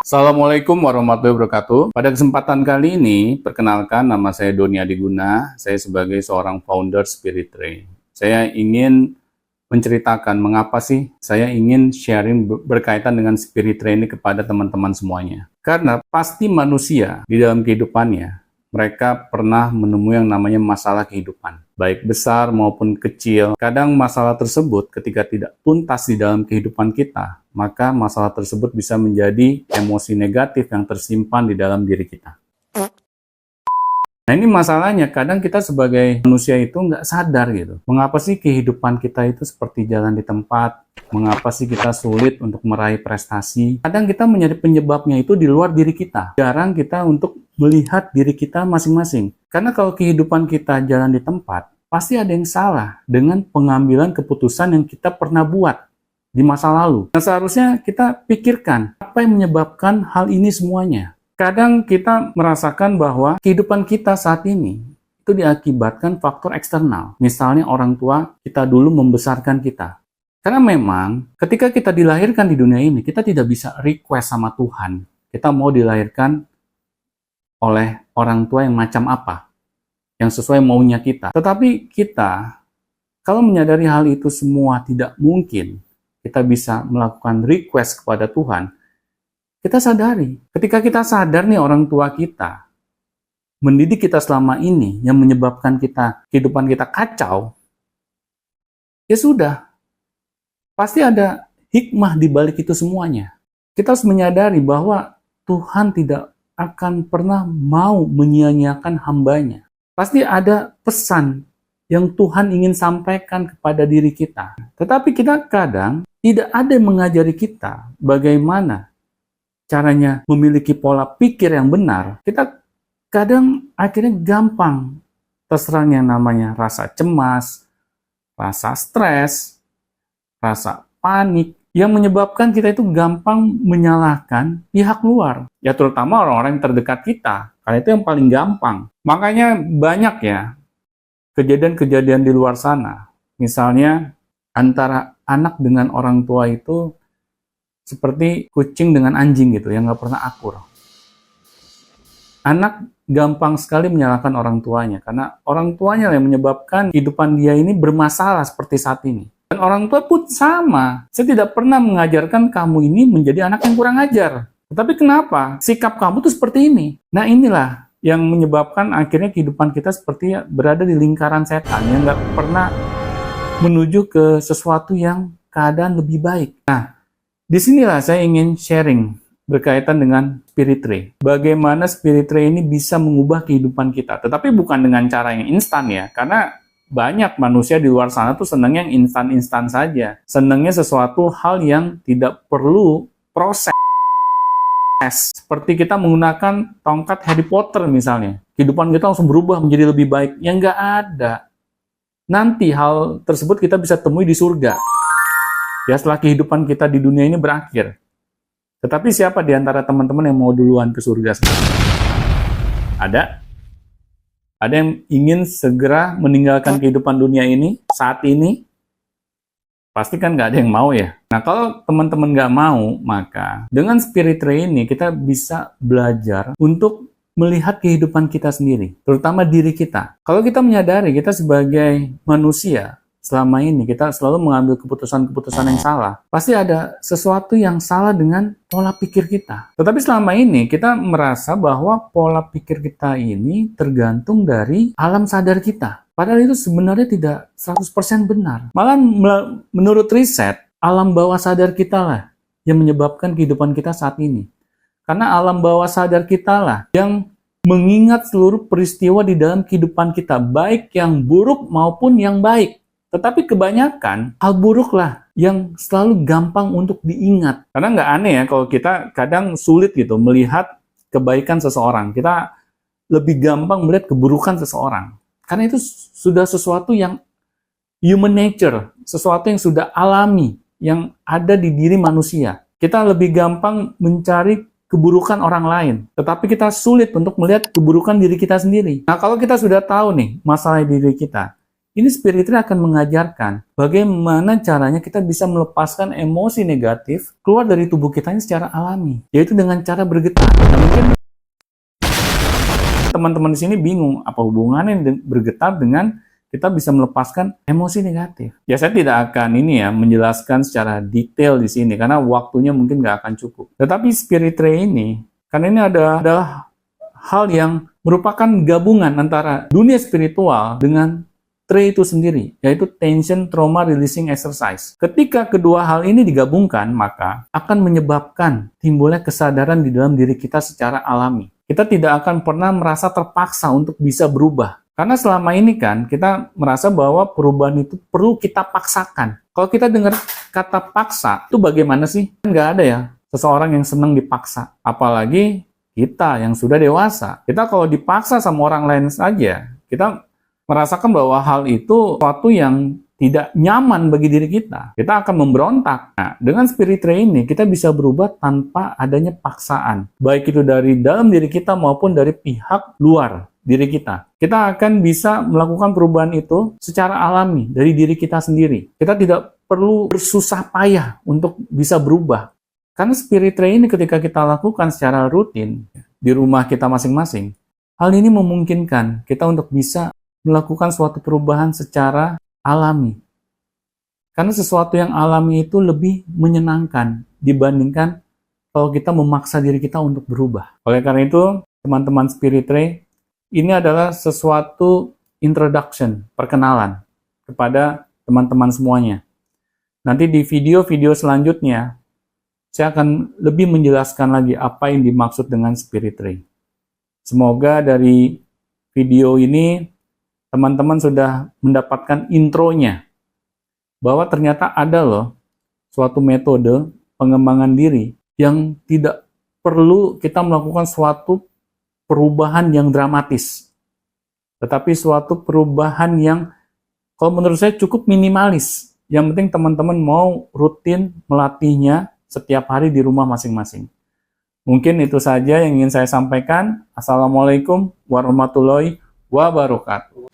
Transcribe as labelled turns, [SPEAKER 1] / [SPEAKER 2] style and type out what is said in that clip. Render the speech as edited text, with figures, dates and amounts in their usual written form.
[SPEAKER 1] Assalamualaikum warahmatullahi wabarakatuh. Pada kesempatan kali ini, perkenalkan nama saya Doni Adiguna. Saya sebagai seorang founder Spirit Ray. Saya ingin menceritakan mengapa sih saya ingin sharing berkaitan dengan Spirit Ray ini kepada teman-teman semuanya. Karena pasti manusia di dalam kehidupannya, mereka pernah menemui yang namanya masalah kehidupan. Baik besar maupun kecil. Kadang masalah tersebut ketika tidak tuntas di dalam kehidupan kita, maka masalah tersebut bisa menjadi emosi negatif yang tersimpan di dalam diri kita. Nah ini masalahnya, kadang kita sebagai manusia itu nggak sadar gitu. Mengapa sih kehidupan kita itu seperti jalan di tempat? Mengapa sih kita sulit untuk meraih prestasi? Kadang kita menjadi penyebabnya itu di luar diri kita. Jarang kita untuk melihat diri kita masing-masing. Karena kalau kehidupan kita jalan di tempat, pasti ada yang salah dengan pengambilan keputusan yang kita pernah buat di masa lalu. Nah, seharusnya kita pikirkan apa yang menyebabkan hal ini semuanya. Kadang kita merasakan bahwa kehidupan kita saat ini itu diakibatkan faktor eksternal. Misalnya orang tua kita dulu membesarkan kita. Karena memang ketika kita dilahirkan di dunia ini, kita tidak bisa request sama Tuhan. Kita mau dilahirkan oleh orang tua yang macam apa, yang sesuai maunya kita. Tetapi kita, kalau menyadari hal itu semua tidak mungkin, kita bisa melakukan request kepada Tuhan, kita sadari, ketika kita sadar nih orang tua kita mendidik kita selama ini yang menyebabkan kehidupan kita kacau, ya sudah, pasti ada hikmah di balik itu semuanya. Kita harus menyadari bahwa Tuhan tidak akan pernah mau menyia-nyiakan hambanya. Pasti ada pesan yang Tuhan ingin sampaikan kepada diri kita. Tetapi kita kadang tidak ada yang mengajari kita bagaimana caranya memiliki pola pikir yang benar. Kita kadang akhirnya gampang terserang yang namanya rasa cemas, rasa stres, rasa panik, yang menyebabkan kita itu gampang menyalahkan pihak luar. Ya terutama orang-orang yang terdekat kita, karena itu yang paling gampang. Makanya banyak ya kejadian-kejadian di luar sana. Misalnya antara anak dengan orang tua itu seperti kucing dengan anjing gitu, yang nggak pernah akur. Anak gampang sekali menyalahkan orang tuanya, karena orang tuanya yang menyebabkan kehidupan dia ini bermasalah seperti saat ini. Dan orang tua pun sama. Saya tidak pernah mengajarkan kamu ini menjadi anak yang kurang ajar. Tetapi kenapa? Sikap kamu tuh seperti ini. Nah inilah yang menyebabkan akhirnya kehidupan kita seperti berada di lingkaran setan, yang nggak pernah menuju ke sesuatu yang keadaan lebih baik. Nah, disinilah saya ingin sharing berkaitan dengan Spirit Ray. Bagaimana Spirit Ray ini bisa mengubah kehidupan kita. Tetapi bukan dengan cara yang instan ya. Karena banyak manusia di luar sana tuh senangnya yang instan-instan saja. Senangnya sesuatu hal yang tidak perlu proses. Seperti kita menggunakan tongkat Harry Potter misalnya. Kehidupan kita langsung berubah menjadi lebih baik. Yang nggak ada. Nanti hal tersebut kita bisa temui di surga. Ya setelah kehidupan kita di dunia ini berakhir. Tetapi siapa di antara teman-teman yang mau duluan ke surga sekarang? Ada? Ada yang ingin segera meninggalkan kehidupan dunia ini saat ini? Pasti kan nggak ada yang mau ya. Nah kalau teman-teman nggak mau, maka dengan Spirit Ray ini kita bisa belajar untuk melihat kehidupan kita sendiri, terutama diri kita. Kalau kita menyadari kita sebagai manusia, selama ini kita selalu mengambil keputusan-keputusan yang salah. Pasti ada sesuatu yang salah dengan pola pikir kita. Tetapi selama ini kita merasa bahwa pola pikir kita ini tergantung dari alam sadar kita. Padahal itu sebenarnya tidak 100% benar. Malah menurut riset, alam bawah sadar kita lah yang menyebabkan kehidupan kita saat ini. Karena alam bawah sadar kita lah yang mengingat seluruh peristiwa di dalam kehidupan kita, baik yang buruk maupun yang baik. Tetapi kebanyakan hal buruk lah yang selalu gampang untuk diingat. Karena nggak aneh ya kalau kita kadang sulit gitu melihat kebaikan seseorang. Kita lebih gampang melihat keburukan seseorang. Karena itu sudah sesuatu yang human nature, sesuatu yang sudah alami, yang ada di diri manusia. Kita lebih gampang mencari keburukan orang lain, tetapi kita sulit untuk melihat keburukan diri kita sendiri. Nah, kalau kita sudah tahu nih masalah diri kita, ini Spirit Tree akan mengajarkan bagaimana caranya kita bisa melepaskan emosi negatif keluar dari tubuh kita ini secara alami, yaitu dengan cara bergetar. Nah, mungkin teman-teman di sini bingung apa hubungannya bergetar dengan kita bisa melepaskan emosi negatif. Ya, saya tidak akan menjelaskan secara detail di sini karena waktunya mungkin nggak akan cukup. Tetapi Spirit Tree ini, karena ini adalah hal yang merupakan gabungan antara dunia spiritual dengan Tree itu sendiri, yaitu Tension Trauma Releasing Exercise. Ketika kedua hal ini digabungkan, maka akan menyebabkan timbulnya kesadaran di dalam diri kita secara alami. Kita tidak akan pernah merasa terpaksa untuk bisa berubah. Karena selama ini kan kita merasa bahwa perubahan itu perlu kita paksakan. Kalau kita dengar kata paksa, itu bagaimana sih? Nggak ada ya seseorang yang senang dipaksa. Apalagi kita yang sudah dewasa. Kita kalau dipaksa sama orang lain saja, kita merasakan bahwa hal itu sesuatu yang tidak nyaman bagi diri kita. Kita akan memberontak. Nah, dengan Spirit Tree ini, kita bisa berubah tanpa adanya paksaan. Baik itu dari dalam diri kita maupun dari pihak luar diri kita. Kita akan bisa melakukan perubahan itu secara alami dari diri kita sendiri. Kita tidak perlu bersusah payah untuk bisa berubah. Karena Spirit Tree ini ketika kita lakukan secara rutin di rumah kita masing-masing, hal ini memungkinkan kita untuk bisa melakukan suatu perubahan secara alami. Karena sesuatu yang alami itu lebih menyenangkan dibandingkan kalau kita memaksa diri kita untuk berubah. Oleh karena itu, teman-teman Spirit Tree, ini adalah sesuatu introduction, perkenalan kepada teman-teman semuanya. Nanti di video-video selanjutnya, saya akan lebih menjelaskan lagi apa yang dimaksud dengan Spirit Tree. Semoga dari video ini, teman-teman sudah mendapatkan intronya, bahwa ternyata ada loh suatu metode pengembangan diri yang tidak perlu kita melakukan suatu perubahan yang dramatis, tetapi suatu perubahan yang kalau menurut saya cukup minimalis. Yang penting teman-teman mau rutin melatihnya setiap hari di rumah masing-masing. Mungkin itu saja yang ingin saya sampaikan. Assalamualaikum warahmatullahi wabarakatuh.